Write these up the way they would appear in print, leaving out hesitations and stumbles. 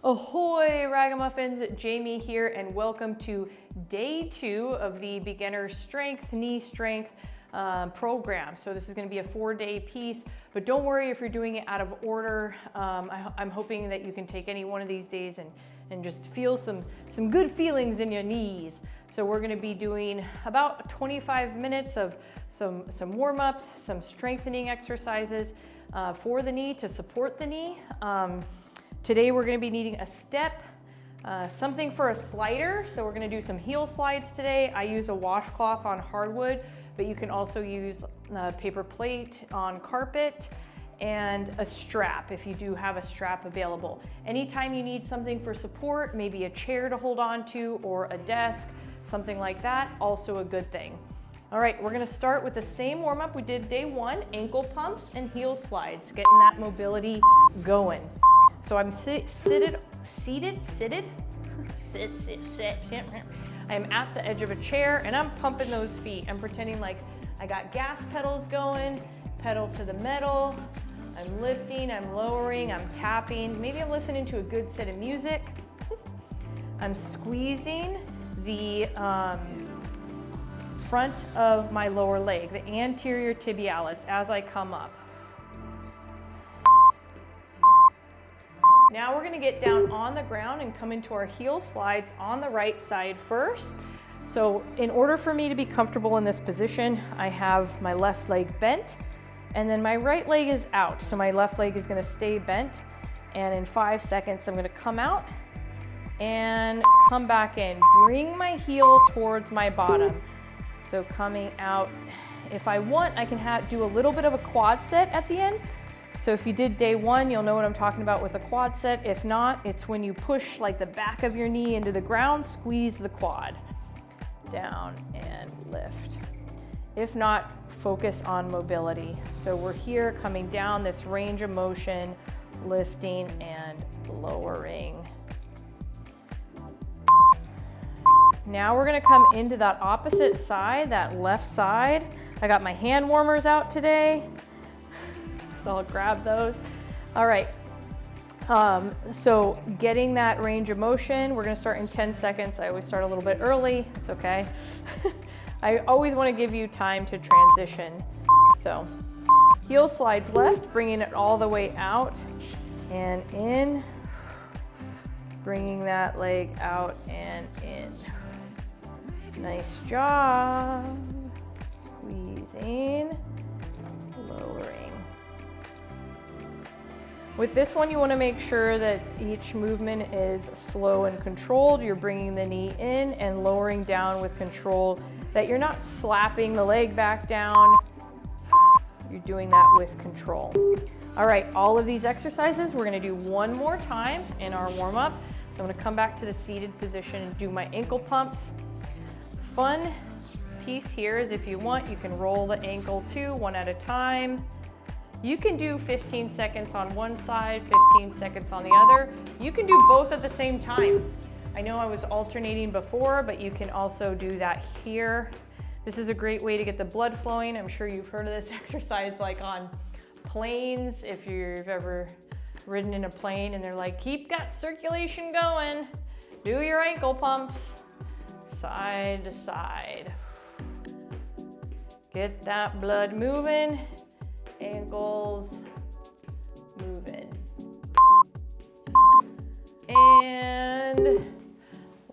Ahoy Ragamuffins, Jamie here, and welcome to day 2 of the beginner strength, knee strength program. So this is going to be a 4-day piece, but don't worry if you're doing it out of order. I'm hoping that you can take any one of these days and just feel some good feelings in your knees. So we're going to be doing about 25 minutes of some warm-ups, some strengthening exercises for the knee to support the knee. Today we're going to be needing a step, something for a slider. So we're going to do some heel slides today. I use a washcloth on hardwood, but you can also use a paper plate on carpet and a strap if you do have a strap available. Anytime you need something for support, maybe a chair to hold on to or a desk, something like that, also a good thing. All right, we're going to start with the same warm-up we did day 1, ankle pumps and heel slides, getting that mobility going. So I'm seated. I'm at the edge of a chair and I'm pumping those feet. I'm pretending like I got gas pedals going, pedal to the metal. I'm lifting, I'm lowering, I'm tapping. Maybe I'm listening to a good set of music. I'm squeezing the front of my lower leg, the anterior tibialis, as I come up. Now we're going to get down on the ground and come into our heel slides on the right side first. So in order for me to be comfortable in this position, I have my left leg bent and then my right leg is out. So my left leg is going to stay bent, and in 5 seconds I'm going to come out and come back in. Bring my heel towards my bottom. So coming out, if I want, I can do a little bit of a quad set at the end. So if you did day 1, you'll know what I'm talking about with a quad set. If not, it's when you push like the back of your knee into the ground, squeeze the quad down and lift. If not, focus on mobility. So we're here coming down this range of motion, lifting and lowering. Now we're going to come into that opposite side, that left side. I got my hand warmers out today. So I'll grab those. All right, so getting that range of motion, we're gonna start in 10 seconds. I always start a little bit early, it's okay. I always wanna give you time to transition. So heel slides left, bringing it all the way out and in, bringing that leg out and in. Nice job. Squeezing, lowering. With this one, you want to make sure that each movement is slow and controlled. You're bringing the knee in and lowering down with control, that you're not slapping the leg back down. You're doing that with control. All right, all of these exercises, we're going to do one more time in our warm-up. So I'm going to come back to the seated position and do my ankle pumps. Fun piece here is if you want, you can roll the ankle too, one at a time. You can do 15 seconds on one side, 15 seconds on the other. You can do both at the same time. I know I was alternating before, but you can also do that here. This is a great way to get the blood flowing. I'm sure you've heard of this exercise like on planes, if you've ever ridden in a plane and they're like, keep that circulation going. Do your ankle pumps, side to side. Get that blood moving. Ankles moving. And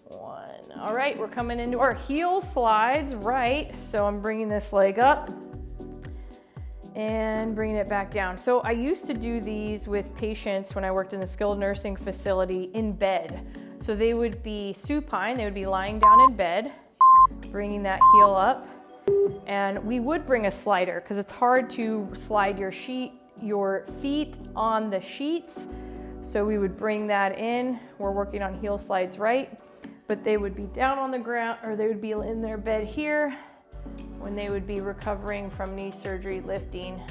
1. All right, we're coming into our heel slides, right? So I'm bringing this leg up and bringing it back down. So I used to do these with patients when I worked in the skilled nursing facility in bed. So they would be supine, they would be lying down in bed, bringing that heel up. And we would bring a slider because it's hard to slide your feet on the sheets. So we would bring that in. We're working on heel slides right, but they would be down on the ground, or they would be in their bed here when they would be recovering from knee surgery, lifting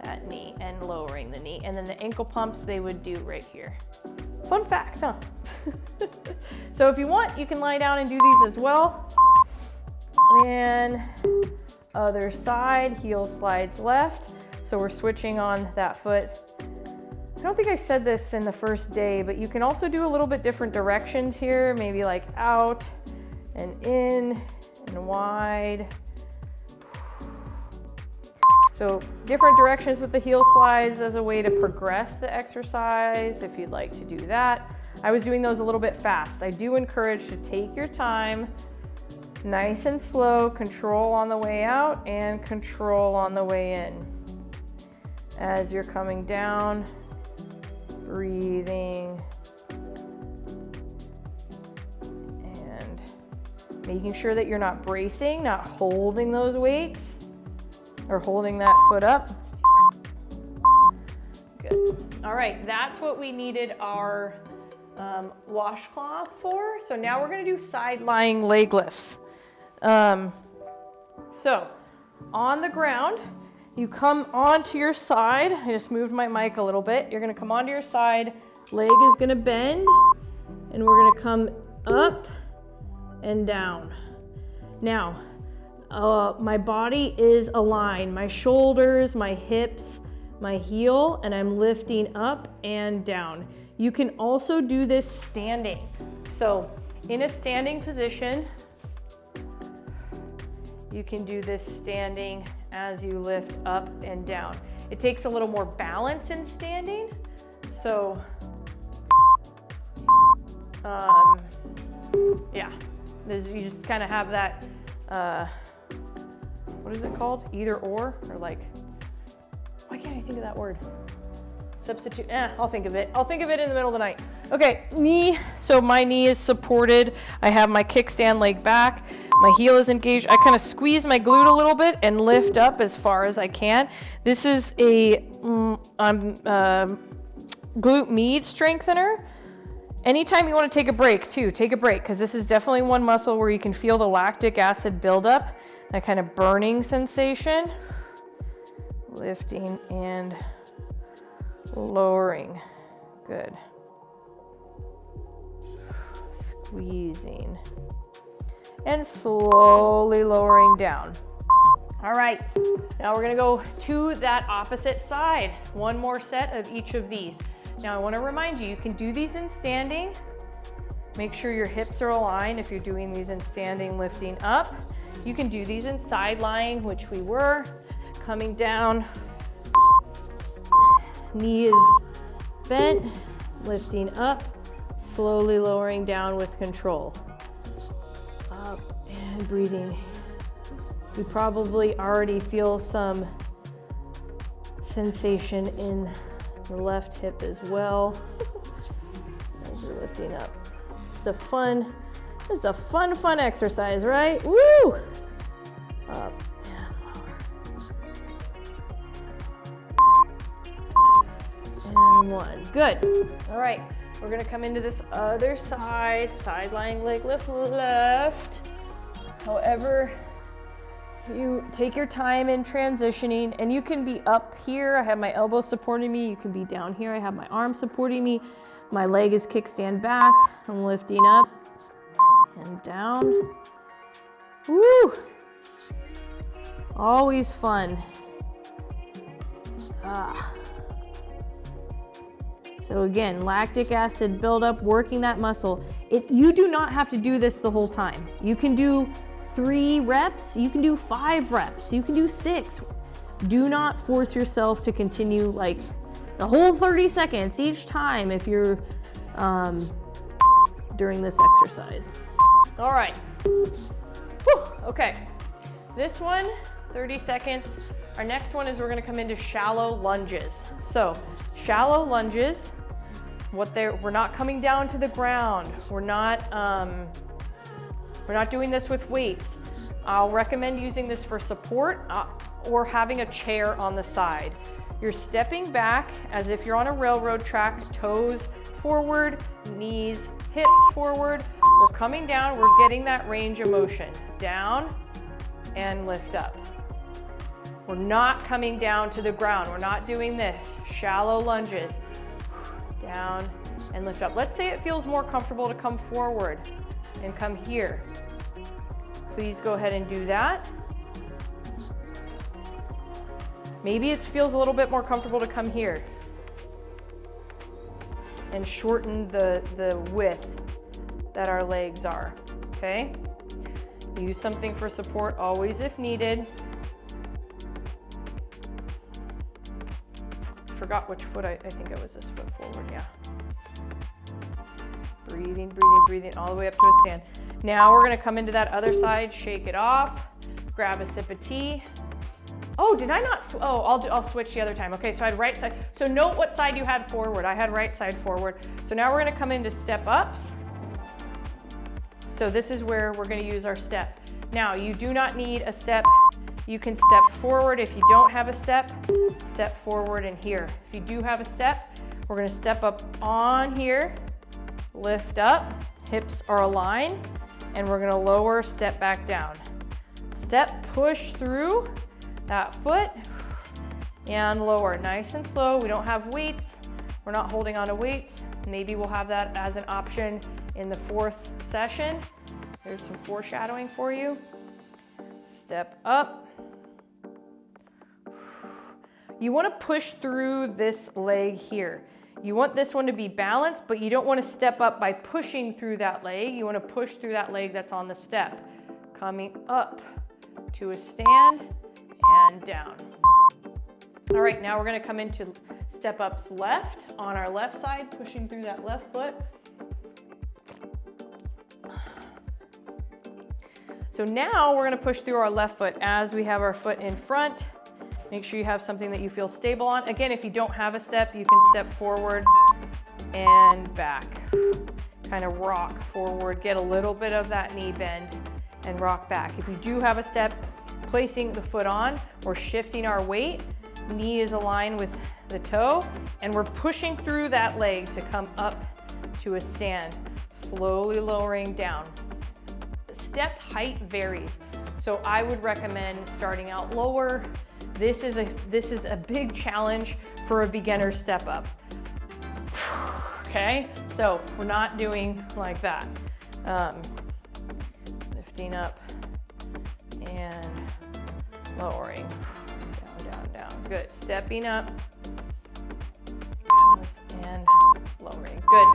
that knee and lowering the knee. And then the ankle pumps they would do right here. Fun fact, huh? So if you want, you can lie down and do these as well. And other side, heel slides left. So we're switching on that foot. don't think I said this in the first day, but you can also do a little bit different directions here, maybe like out and in and wide. So different directions with the heel slides as a way to progress the exercise if you'd like to do that. I was doing those a little bit fast. I do encourage to take your time, nice and slow, control on the way out and control on the way in. As you're coming down, breathing, and making sure that you're not bracing, not holding those weights, or holding that foot up. Good. All right, that's what we needed our washcloth for. So now we're gonna do side lying leg lifts. So on the ground, you come onto your side. I just moved my mic a little bit. You're gonna come onto your side, leg is gonna bend, and we're gonna come up and down. Now, my body is aligned, my shoulders, my hips, my heel, and I'm lifting up and down. You can also do this standing. So in a standing position, you can do this standing as you lift up and down. It takes a little more balance in standing. So, yeah, you just kind of have that, what is it called? Either or like, why can't I think of that word? Substitute, I'll think of it. I'll think of it in the middle of the night. Okay, knee, so my knee is supported. I have my kickstand leg back. My heel is engaged. I kind of squeeze my glute a little bit and lift up as far as I can. This is a glute med strengthener. Anytime you want to take a break too, take a break, because this is definitely one muscle where you can feel the lactic acid buildup, that kind of burning sensation. Lifting and lowering. Good. Squeezing. And slowly lowering down. All right, now we're gonna go to that opposite side. One more set of each of these. Now I wanna remind you, you can do these in standing. Make sure your hips are aligned if you're doing these in standing, lifting up. You can do these in side lying, which we were. Coming down, knee is bent, lifting up, slowly lowering down with control. Up and breathing. You probably already feel some sensation in the left hip as well. As you're lifting up. Just a fun exercise, right? Woo! Up and lower. And one. Good. All right. We're gonna come into this other side, side lying leg lift left. However, you take your time in transitioning, and you can be up here. I have my elbow supporting me. You can be down here. I have my arm supporting me. My leg is kickstand back. I'm lifting up and down. Woo! Always fun. So again, lactic acid buildup, working that muscle. You do not have to do this the whole time. You can do 3 reps, you can do 5 reps, you can do 6. Do not force yourself to continue like the whole 30 seconds each time if you're during this exercise. All right. Whew. Okay. This one, 30 seconds. Our next one is we're gonna come into shallow lunges. So shallow lunges, we're not coming down to the ground. We're not doing this with weights. I'll recommend using this for support or having a chair on the side. You're stepping back as if you're on a railroad track, toes forward, knees, hips forward. We're coming down, we're getting that range of motion. Down and lift up. We're not coming down to the ground. We're not doing this. Shallow lunges. Down and lift up. Let's say it feels more comfortable to come forward and come here. Please go ahead and do that. Maybe it feels a little bit more comfortable to come here. and shorten the width that our legs are, okay? Use something for support always if needed. Forgot which foot, I think it was this foot forward, yeah. Breathing, breathing, breathing all the way up to a stand. Now we're gonna come into that other side, shake it off, grab a sip of tea. Oh, did I not, I'll switch the other time. Okay, so I had right side. So note what side you had forward. I had right side forward. So now we're gonna come into step ups. So this is where we're gonna use our step. Now, you do not need a step. You can step forward. If you don't have a step forward and here. If you do have a step, we're gonna step up on here, lift up, hips are aligned, and we're gonna lower, step back down. Step, push through that foot, and lower, nice and slow. We don't have weights. We're not holding on to weights. Maybe we'll have that as an option in the 4th session. Here's some foreshadowing for you. Step up. You want to push through this leg here. You want this one to be balanced, but you don't want to step up by pushing through that leg. You want to push through that leg that's on the step. Coming up to a stand and down. All right, now we're going to come into step ups left on our left side, pushing through that left foot. So now we're gonna push through our left foot as we have our foot in front. Make sure you have something that you feel stable on. Again, if you don't have a step, you can step forward and back. Kind of rock forward, get a little bit of that knee bend and rock back. If you do have a step, placing the foot on or shifting our weight, knee is aligned with the toe, and we're pushing through that leg to come up to a stand, slowly lowering down. Step height varies, so I would recommend starting out lower. This is a big challenge for a beginner step up. Okay, so we're not doing like that. Lifting up and lowering, down, down, down. Good. Stepping up and lowering. Good.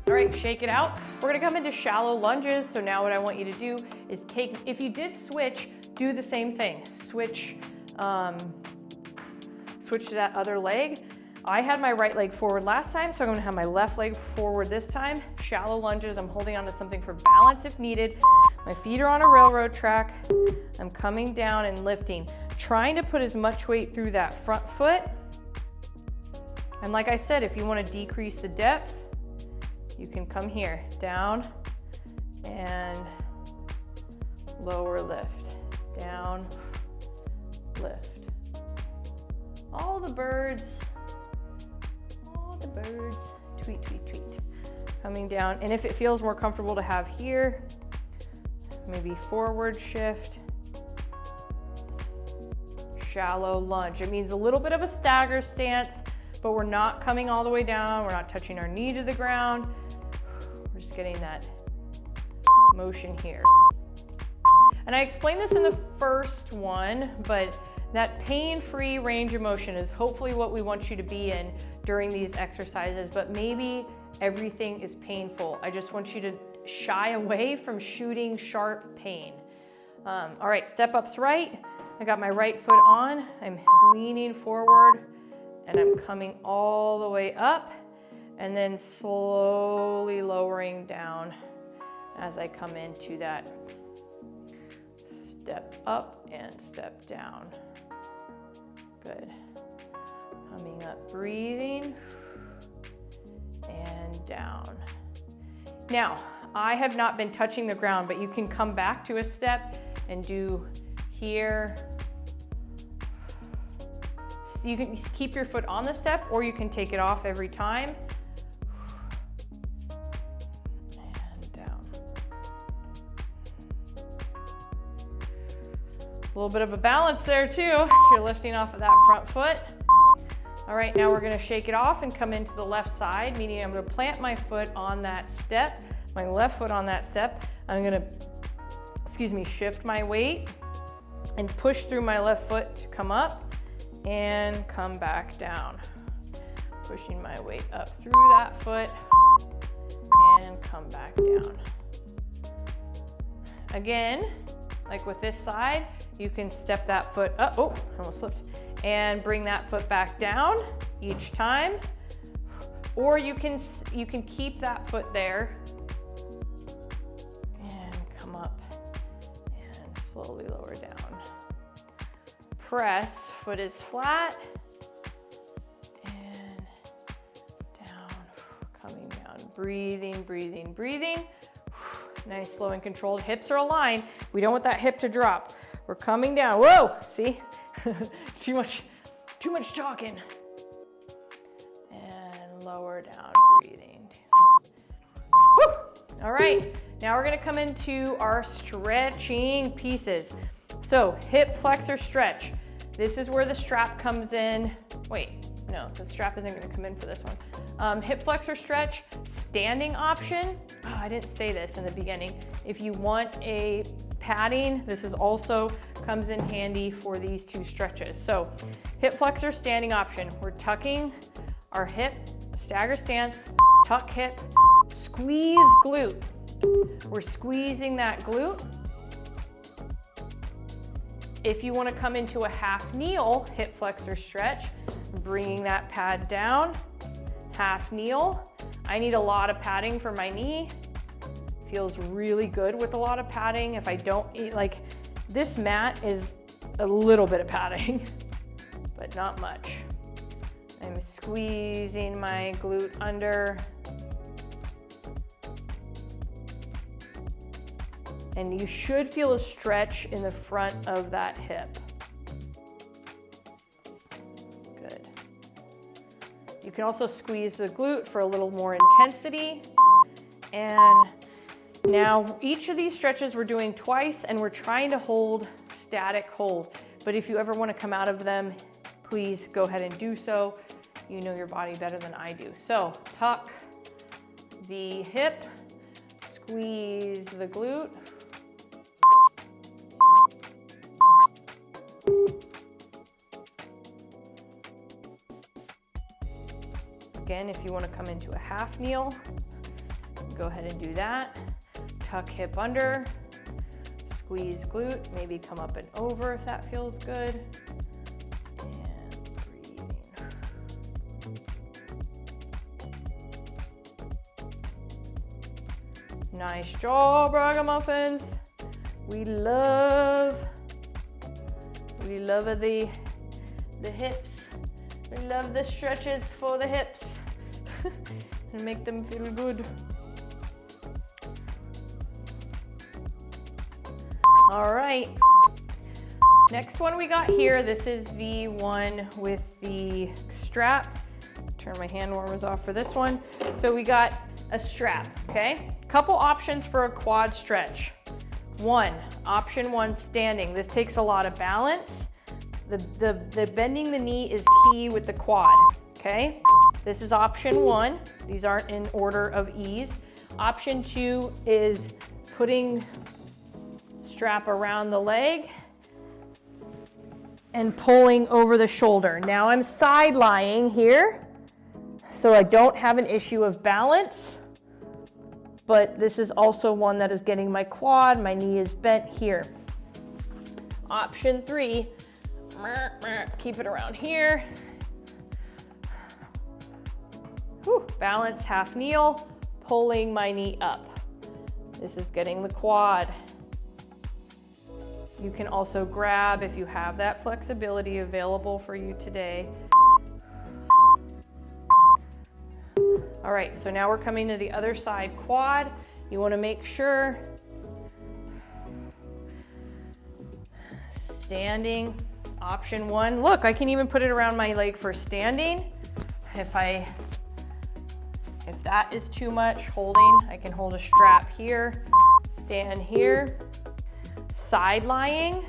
All right, shake it out. We're gonna come into shallow lunges. So now what I want you to do is if you did switch, do the same thing. Switch to that other leg. I had my right leg forward last time, so I'm gonna have my left leg forward this time. Shallow lunges, I'm holding onto something for balance if needed. My feet are on a railroad track. I'm coming down and lifting, trying to put as much weight through that front foot. And like I said, if you wanna decrease the depth, you can come here, down and lower lift, down, lift. All the birds, tweet, tweet, tweet. Coming down, and if it feels more comfortable to have here, maybe forward shift, shallow lunge. It means a little bit of a stagger stance, but we're not coming all the way down. We're not touching our knee to the ground. We're just getting that motion here. And I explained this in the first one, but that pain-free range of motion is hopefully what we want you to be in during these exercises, but maybe everything is painful. I just want you to shy away from shooting sharp pain. All right, step ups right. I got my right foot on. I'm leaning forward and I'm coming all the way up and then slowly lowering down as I come into that step up and step down. Good. Coming up, breathing, and down. Now, I have not been touching the ground, but you can come back to a step and do here. So you can keep your foot on the step, or you can take it off every time. And down. A little bit of a balance there too, if you're lifting off of that front foot. All right, now we're gonna shake it off and come into the left side, meaning I'm gonna plant my foot on that step, my left foot on that step. I'm gonna, shift my weight and push through my left foot to come up and come back down. Pushing my weight up through that foot and come back down. Again, like with this side, you can step that foot up. Oh, I almost slipped. And bring that foot back down each time. Or you can keep that foot there and come up and slowly lower down. Press, foot is flat, and down, coming down, breathing, breathing, breathing. Nice, slow and controlled. Hips are aligned. We don't want that hip to drop. We're coming down. Whoa, see? Too much talking. And lower down, breathing. Woo! All right, now we're gonna come into our stretching pieces. So hip flexor stretch. This is where the strap comes in. Wait, no, the strap isn't gonna come in for this one. Hip flexor stretch, standing option. Oh, I didn't say this in the beginning. If you want a padding, this is also comes in handy for these two stretches. So hip flexor standing option. We're tucking our hip, stagger stance, tuck hip, squeeze glute. We're squeezing that glute. If you want to come into a half kneel hip flexor stretch, bringing that pad down, half kneel. I need a lot of padding for my knee. Feels really good with a lot of padding. If I don't eat, like this mat is a little bit of padding, but not much. I'm squeezing my glute under. And you should feel a stretch in the front of that hip. Good. You can also squeeze the glute for a little more intensity. And now each of these stretches we're doing twice, and we're trying to hold static hold. But if you ever want to come out of them, please go ahead and do so. You know your body better than I do. So tuck the hip, squeeze the glute. Again, if you want to come into a half kneel, go ahead and do that. Tuck hip under, squeeze glute, maybe come up and over if that feels good. And breathing. Nice job, ragamuffins. We love the hips. We love the stretches for the hips and make them feel good. All right, next one we got here, this is the one with the strap. Turn my hand warmers off for this one. So we got a strap, okay? Couple options for a quad stretch. Option one, standing. This takes a lot of balance. The bending the knee is key with the quad, okay? This is option one. These aren't in order of ease. Option two is putting strap around the leg and pulling over the shoulder. Now I'm side lying here, so I don't have an issue of balance, but this is also one that is getting my quad, my knee is bent here. Option three, keep it around here. Balance, half kneel, pulling my knee up. This is getting the quad. You can also grab if you have that flexibility available for you today. All right, so now we're coming to the other side quad. You want to make sure standing, option one. Look, I can even put it around my leg for standing. If that is too much holding, I can hold a strap here, stand here. Side lying,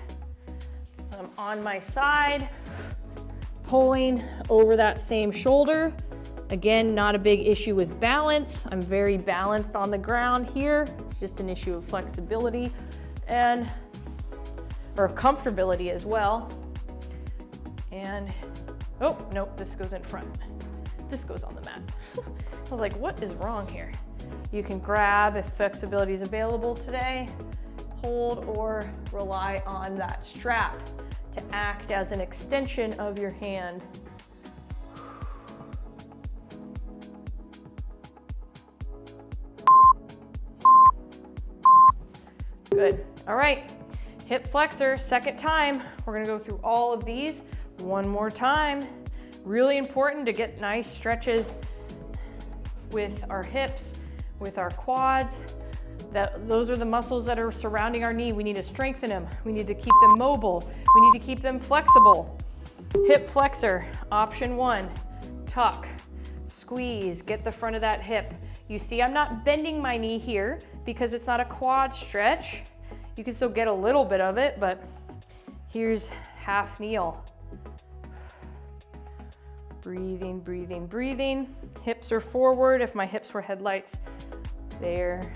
I'm on my side, pulling over that same shoulder. Again, not a big issue with balance. I'm very balanced on the ground here. It's just an issue of flexibility or comfortability as well. And, oh, nope, this goes in front. this goes on the mat. I was like, what is wrong here? You can grab if flexibility is available today, hold, or rely on that strap to act as an extension of your hand. Good. All right, hip flexor, second time. We're gonna go through all of these one more time. Really important to get nice stretches with our hips, with our quads. Those are the muscles that are surrounding our knee. We need to strengthen them. We need to keep them mobile. We need to keep them flexible. Hip flexor, option 1, tuck, squeeze, get the front of that hip. You see, I'm not bending my knee here because it's not a quad stretch. You can still get a little bit of it, but here's half kneel. Breathing, breathing, breathing. Hips are forward. If my hips were headlights, they're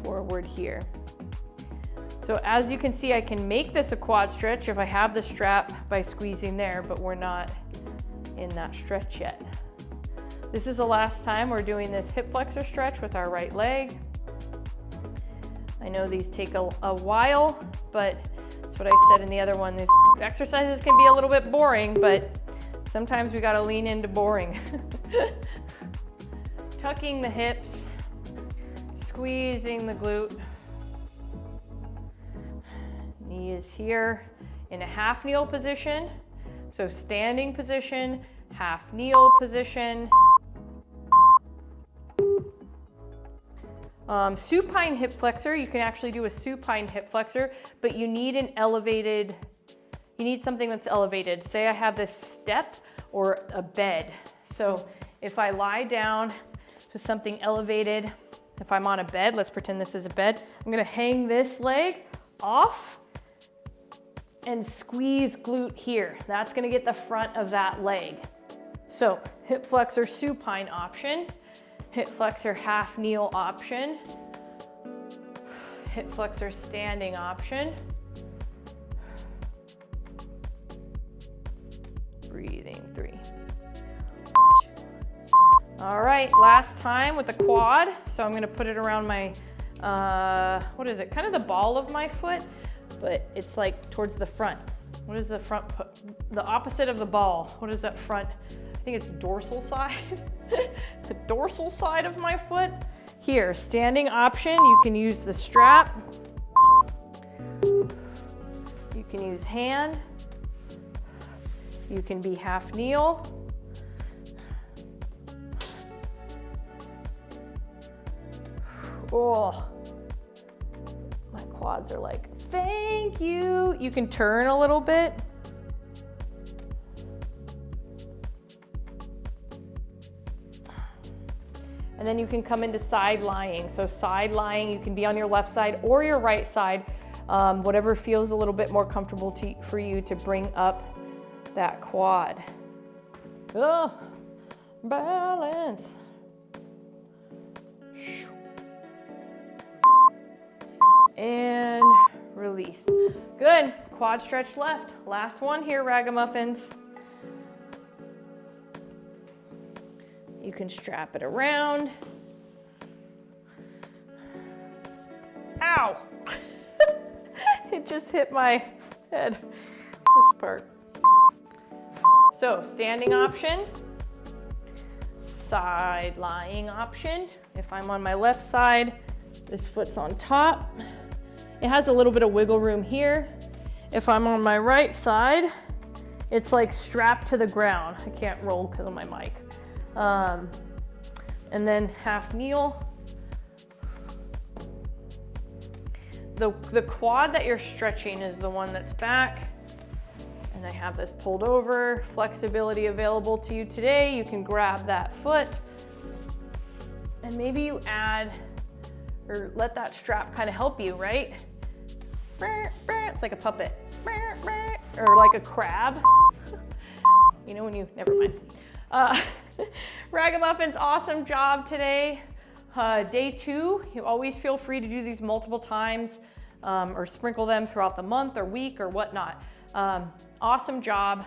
forward here. So as you can see, I can make this a quad stretch if I have the strap by squeezing there, but we're not in that stretch yet. This is the last time we're doing this hip flexor stretch with our right leg. I know these take a while, but that's what I said in the other one. These exercises can be a little bit boring, but sometimes we gotta lean into boring. Tucking the hips, squeezing the glute. Knee is here in a half kneel position. So standing position, half kneel position. Supine hip flexor, you can actually do a supine hip flexor, but you need you need something that's elevated. Say I have this step or a bed. So if I lie down to something elevated, if I'm on a bed, let's pretend this is a bed, I'm gonna hang this leg off and squeeze glute here. That's gonna get the front of that leg. So hip flexor supine option, hip flexor half kneel option, hip flexor standing option. Breathing 3. All right, last time with the quad. So I'm gonna put it around my, what is it? Kind of the ball of my foot, but it's like towards the front. What is the front, the opposite of the ball? What is that front? I think it's dorsal side. The dorsal side of my foot. Here, standing option, you can use the strap. You can use hand. You can be half kneel. Oh, my quads are like, thank you. You can turn a little bit. And then you can come into side lying. So side lying, you can be on your left side or your right side, whatever feels a little bit more comfortable for you to bring up that quad. Oh, balance. And release. Good, quad stretch left. Last one here, ragamuffins. You can strap it around. Ow! It just hit my head, this part. So, standing option, side lying option. If I'm on my left side, this foot's on top. It has a little bit of wiggle room here. If I'm on my right side, it's like strapped to the ground. I can't roll because of my mic. And then half kneel. The quad that you're stretching is the one that's back. And I have this pulled over, flexibility available to you today. You can grab that foot and maybe you add or let that strap kind of help you, right? It's like a puppet or like a crab. You know when you, never mind. Ragamuffins, awesome job today. Day 2, you always feel free to do these multiple times or sprinkle them throughout the month or week or whatnot. Awesome job.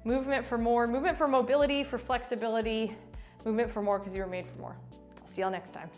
Movement for more, movement for mobility, for flexibility, movement for more because you were made for more. I'll see y'all next time.